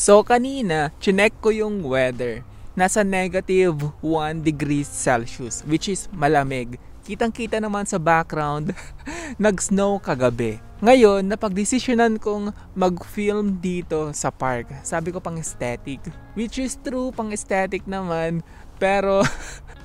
So kanina, chinek ko yung weather. Nasa -1 degrees Celsius, which is malamig. Kitang-kita naman sa background, nag-snow kagabi. Ngayon, napagdesisyonan kong mag-film dito sa park. Sabi ko pang aesthetic, which is true, pang aesthetic naman. Pero,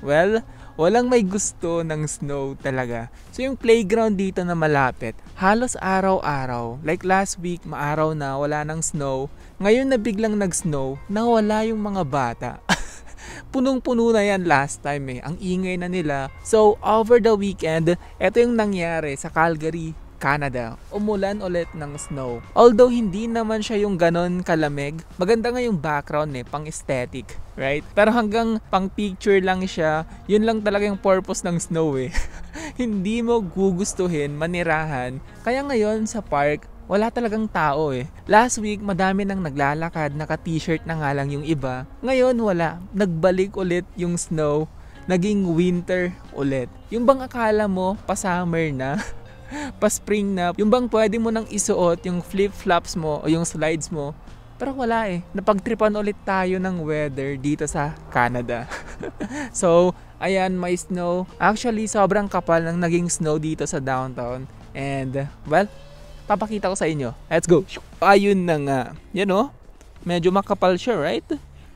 well, walang may gusto ng snow talaga. So yung playground dito na malapit, halos araw-araw. Like last week, maaraw na, wala nang snow. Ngayon na biglang nag-snow, nawala yung mga bata. Punong-puno na yan last time ang ingay na nila. So over the weekend, ito yung nangyari sa Calgary, Canada. Umulan ulit ng snow. Although hindi naman siya yung ganon kalamig, maganda nga yung background pang aesthetic, right? Pero hanggang pang picture lang siya, yun lang talaga yung purpose ng snow Hindi mo gugustuhin, manirahan. Kaya ngayon sa park, wala talagang tao Last week, madami nang naglalakad, naka-t-shirt na nga lang yung iba. Ngayon, wala. Nagbalik ulit yung snow. Naging winter ulit. Yung bang akala mo, pa-summer na, pa-spring na, yung bang pwede mo nang isuot yung flip-flops mo o yung slides mo. Pero wala Napagtripan ulit tayo ng weather dito sa Canada. So, ayan, may snow. Actually, sobrang kapal ng naging snow dito sa downtown. And, well, papakita ko sa inyo. Let's go. Ayun na nga. Yan medyo makapal siya, right?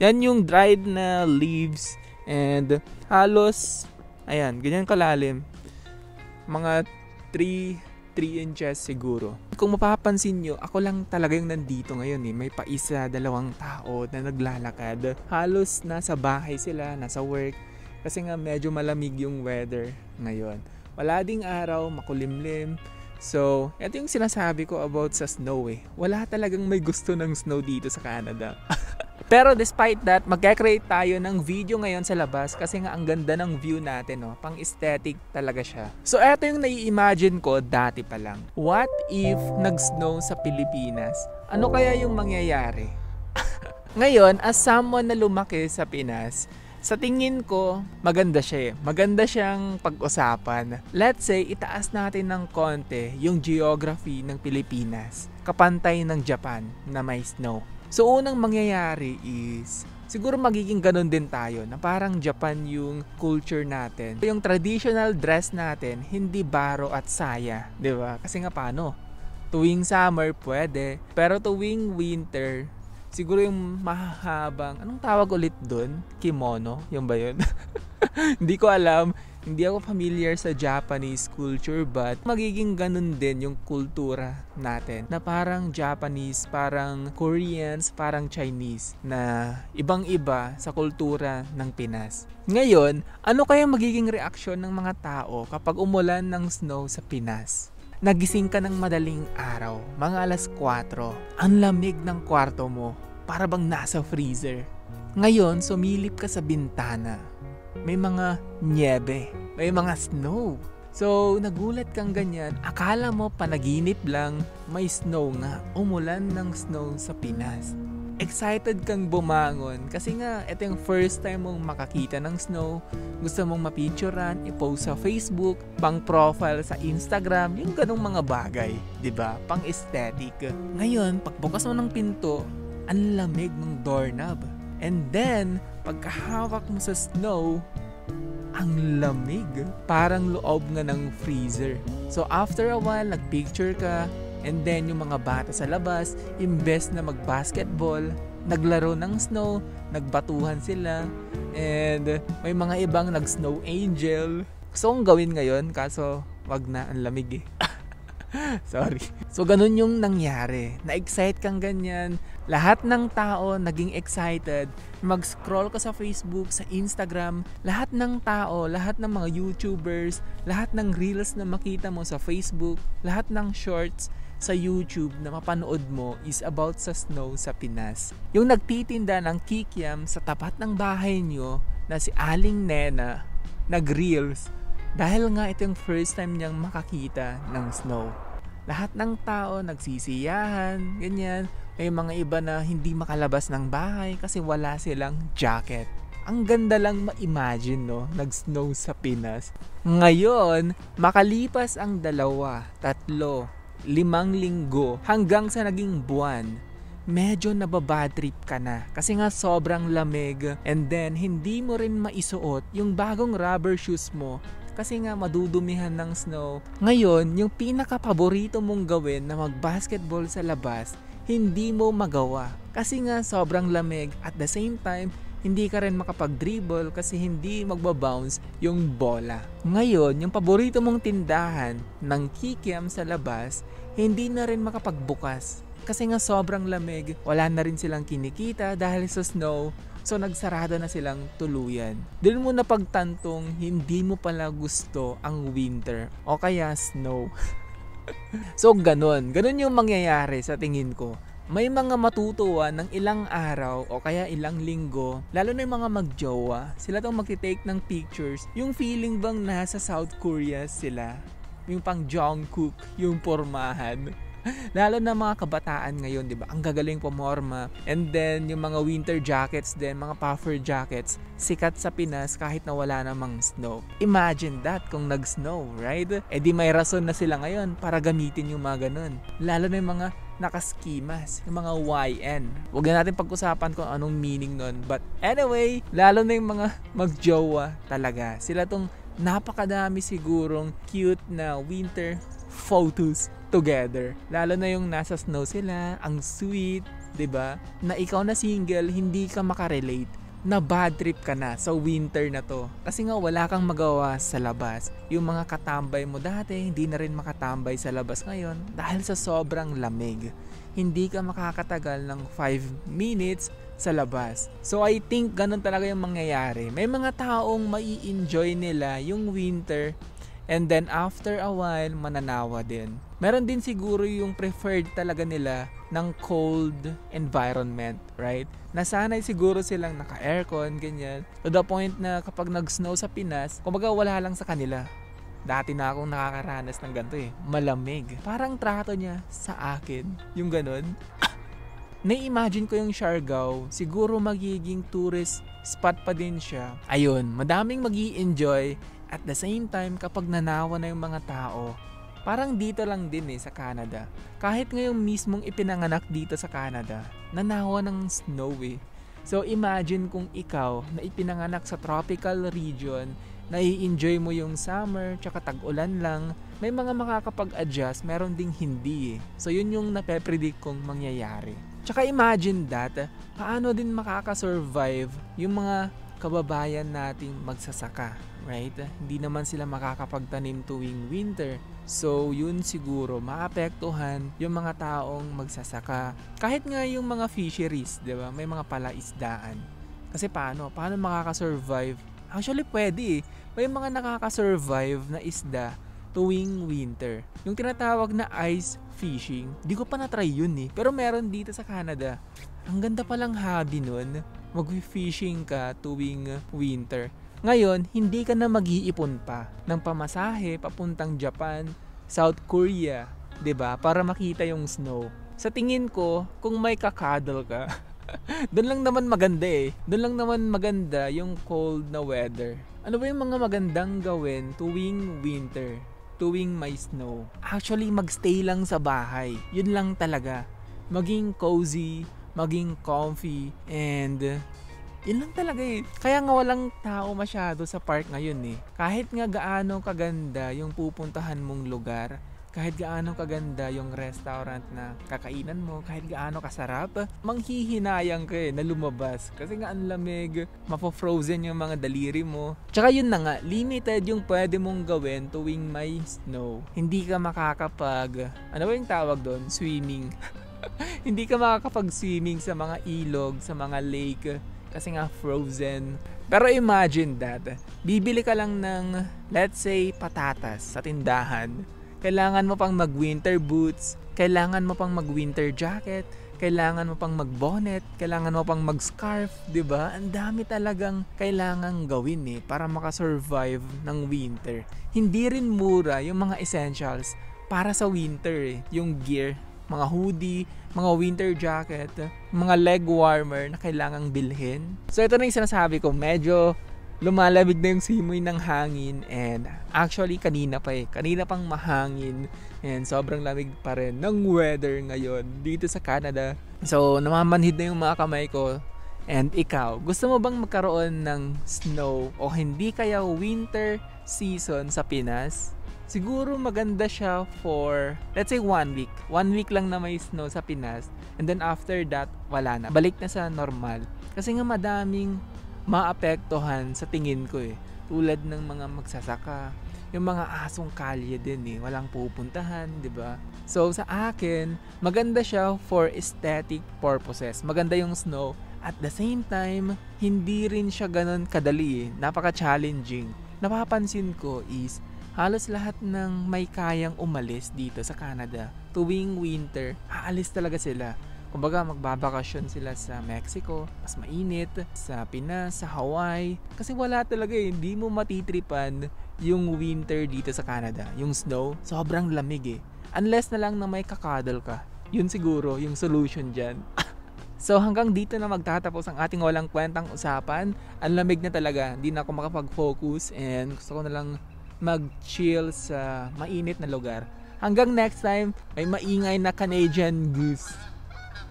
Yan yung dried na leaves. And halos, ayan, ganyan kalalim. Mga 3 inches siguro. Kung mapapansin nyo, ako lang talaga yung nandito ngayon May pa-isa, 2 tao na naglalakad. Halos nasa bahay sila, nasa work. Kasi nga medyo malamig yung weather ngayon. Wala ding araw, makulimlim. So, ito yung sinasabi ko about sa snow Wala talagang may gusto ng snow dito sa Canada. Pero despite that, magkakreate tayo ng video ngayon sa labas kasi nga ang ganda ng view natin pang aesthetic talaga siya. So, ito yung nai-imagine ko dati pa lang. What if nag-snow sa Pilipinas? Ano kaya yung mangyayari? Ngayon, as someone na lumaki sa Pinas, sa tingin ko, maganda siya Maganda siyang pag-usapan. Let's say, itaas natin ng konti yung geography ng Pilipinas. Kapantay ng Japan na may snow. So, unang mangyayari is, siguro magiging ganun din tayo na parang Japan yung culture natin. Yung traditional dress natin, hindi baro at saya. Diba? Kasi nga paano? Tuwing summer, pwede. Pero tuwing winter, siguro yung mahahabang, anong tawag ulit dun? Kimono? Yung ba yun? Hindi ko alam. Hindi ako familiar sa Japanese culture, but magiging ganun din yung kultura natin. Na parang Japanese, parang Koreans, parang Chinese. Na ibang-iba sa kultura ng Pinas. Ngayon, ano kaya magiging reaksyon ng mga tao kapag umulan ng snow sa Pinas? Nagising ka ng madaling araw, mga alas 4. Ang lamig ng kwarto mo, para bang nasa freezer. Ngayon, sumilip ka sa bintana. May mga niebe, may mga snow. So, nagulat kang ganyan. Akala mo panaginip lang, may snow nga. Umulan ng snow sa Pinas. Excited kang bumangon kasi nga ito yung first time mong makakita ng snow. Gusto mong mapicturean, i-post sa Facebook, pang profile sa Instagram, yung ganong mga bagay, 'di ba? Pang aesthetic. Ngayon, pagbukas mo ng pinto, ang lamig ng doorknob. And then, pagkahawak mo sa snow, ang lamig. Parang loob nga ng freezer. So after a while, nagpicture ka, and then yung mga bata sa labas, imbes na mag-basketball, naglaro ng snow, nagbatuhan sila, and may mga ibang nag-snow angel. So kung gawin ngayon, kaso wag na, ang lamig Sorry. So ganun yung nangyari. Na-excite kang ganyan. Lahat ng tao naging excited. Mag-scroll ka sa Facebook, sa Instagram. Lahat ng tao, lahat ng mga YouTubers, lahat ng reels na makita mo sa Facebook, lahat ng shorts sa YouTube na mapanood mo is about sa snow sa Pinas. Yung nagtitinda ng kikiam sa tapat ng bahay nyo na si Aling Nena, nag-reels. Dahil nga ito yung first time niyang makakita ng snow. Lahat ng tao nagsisiyahan, ganyan. May mga iba na hindi makalabas ng bahay kasi wala silang jacket. Ang ganda lang ma-imagine, no? Nag-snow sa Pinas. Ngayon, makalipas ang 2, 3, 5 linggo hanggang sa naging buwan, medyo nababad trip ka na. Kasi nga sobrang lamig, and then hindi mo rin maisuot yung bagong rubber shoes mo kasi nga madudumihan ng snow. Ngayon, yung pinaka-paborito mong gawin na mag-basketball sa labas, hindi mo magawa. Kasi nga sobrang lamig, at the same time, hindi ka rin makapag-dribble kasi hindi magbabounce yung bola. Ngayon, yung paborito mong tindahan ng kikiam sa labas, hindi na rin makapagbukas. Kasi nga sobrang lamig, wala na rin silang kinikita dahil sa snow. So nagsarado na silang tuluyan. Doon mo napagtantong hindi mo pala gusto ang winter o kaya snow. So ganun yung mangyayari sa tingin ko. May mga matutuwa ng ilang araw o kaya ilang linggo, lalo na yung mga magjowa, sila tong magti-take ng pictures. Yung feeling bang nasa South Korea sila, yung pang Jungkook, yung pormahan. Lalo na mga kabataan ngayon, di ba? Ang gagaling pumorma. And then, yung mga winter jackets din, mga puffer jackets, sikat sa Pinas kahit na wala namang snow. Imagine that kung nag-snow, right? Eh di may rason na sila ngayon para gamitin yung mga ganun. Lalo na yung mga nakaskimas, yung mga YN. Huwag na natin pag-usapan kung anong meaning nun. But anyway, lalo na yung mga magjowa talaga. Sila tong napakadami sigurong cute na winter photos together. Lalo na yung nasa snow sila, ang sweet, 'di ba? Na ikaw na single, hindi ka makarelate. Na bad trip ka na sa winter na to. Kasi nga wala kang magawa sa labas. Yung mga katambay mo dati, hindi na rin makatambay sa labas ngayon dahil sa sobrang lamig. Hindi ka makakatagal ng 5 minutes sa labas. So I think ganun talaga yung mangyayari. May mga taong mai-enjoy nila yung winter, and then after a while, mananawa din. Meron din siguro yung preferred talaga nila ng cold environment, right? Nasanay siguro silang naka-aircon, ganyan. To the point na kapag nag-snow sa Pinas, kumbaga wala lang sa kanila. Dati na akong nakakaranas ng ganito malamig. Parang trato niya sa akin, yung ganun. Na-imagine ko yung Siargao, siguro magiging tourist spot pa din siya. Ayun, madaming magi-enjoy. At the same time, kapag nanawa na yung mga tao, parang dito lang din sa Canada. Kahit ngayong mismong ipinanganak dito sa Canada, nanawa ng snow So imagine kung ikaw na ipinanganak sa tropical region, nai-enjoy mo yung summer, tsaka tag-ulan lang, may mga makakapag-adjust, meron ding hindi So yun yung nape-predict kong mangyayari. Tsaka imagine that, paano din makakasurvive yung mga kababayan nating magsasaka, right? Hindi naman sila makakapagtanim tuwing winter. So, yun siguro, maapektuhan yung mga taong magsasaka. Kahit nga yung mga fisheries, di ba? May mga palaisdaan. Kasi paano? Paano makakasurvive? Actually, pwede May mga nakakasurvive na isda tuwing winter. Yung tinatawag na ice fishing, di ko pa na-try yun Pero meron dito sa Canada. Ang ganda palang hobby nun. Mag-fishing ka tuwing winter. Ngayon, hindi ka na mag-iipon pa ng pamasahe papuntang Japan, South Korea, 'di ba? Para makita yung snow. Sa tingin ko, kung may kakadal ka, doon lang naman maganda Doon lang naman maganda yung cold na weather. Ano ba yung mga magandang gawin tuwing winter, tuwing may snow? Actually, magstay lang sa bahay. Yun lang talaga. Maging cozy, maging comfy, and yun lang talaga Kaya nga walang tao masyado sa park ngayon Kahit nga gaano kaganda yung pupuntahan mong lugar, kahit gaano kaganda yung restaurant na kakainan mo, kahit gaano kasarap, manghihinayang ka na lumabas. Kasi nga ang lamig, mapofrozen yung mga daliri mo. Tsaka yun na nga, limited yung pwede mong gawin tuwing may snow. Hindi ka makakapag, ano ba yung tawag doon? Swimming. Hindi ka makakapag-swimming sa mga ilog, sa mga lake, kasi nga frozen. Pero imagine that, bibili ka lang ng, let's say, patatas sa tindahan. Kailangan mo pang mag-winter boots, kailangan mo pang mag-winter jacket, kailangan mo pang mag-bonnet, kailangan mo pang mag-scarf, 'di ba? Ang dami talagang kailangang gawin para makasurvive ng winter. Hindi rin mura yung mga essentials para sa winter yung gear, mga hoodie, mga winter jacket, mga leg warmer na kailangang bilhin. So ito na yung sinasabi ko, medyo lumalamig na yung simoy ng hangin, and actually kanina pang mahangin, and sobrang lamig pa rin ng weather ngayon dito sa Canada. So namamanhid na yung mga kamay ko. And ikaw, gusto mo bang magkaroon ng snow o hindi kaya winter season sa Pinas? Siguro maganda siya for, let's say 1 week. 1 week lang na may snow sa Pinas, and then after that, wala na. Balik na sa normal. Kasi nga madaming maapektuhan sa tingin ko Tulad ng mga magsasaka, yung mga asong kalye din walang pupuntahan, 'di ba? So sa akin, maganda siya for aesthetic purposes. Maganda yung snow. At the same time, hindi rin siya ganun kadali Napaka-challenging. Napapansin ko is halos lahat ng may kayang umalis dito sa Canada tuwing winter, aalis talaga sila. Kumbaga magbabakasyon sila sa Mexico, mas mainit, sa Pinas, sa Hawaii. Kasi wala talaga hindi mo matitripan yung winter dito sa Canada. Yung snow, sobrang lamig Unless na lang na may kakadal ka. Yun siguro yung solution dyan. So hanggang dito na magtatapos ang ating walang kwentang usapan. Ang lamig na talaga, hindi na ako makapag-focus, and gusto ko na lang mag-chill sa mainit na lugar. Hanggang next time, may maingay na Canadian goose.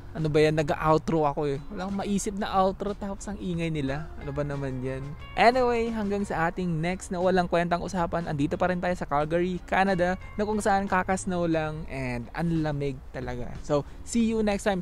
Ano ba yan? Nag-outro ako Wala akong maisip na outro tapos ang ingay nila. Ano ba naman yan? Anyway, hanggang sa ating next na walang kwentang usapan, andito pa rin tayo sa Calgary, Canada, na kung saan kakasnow lang and ang lamig talaga. So, see you next time.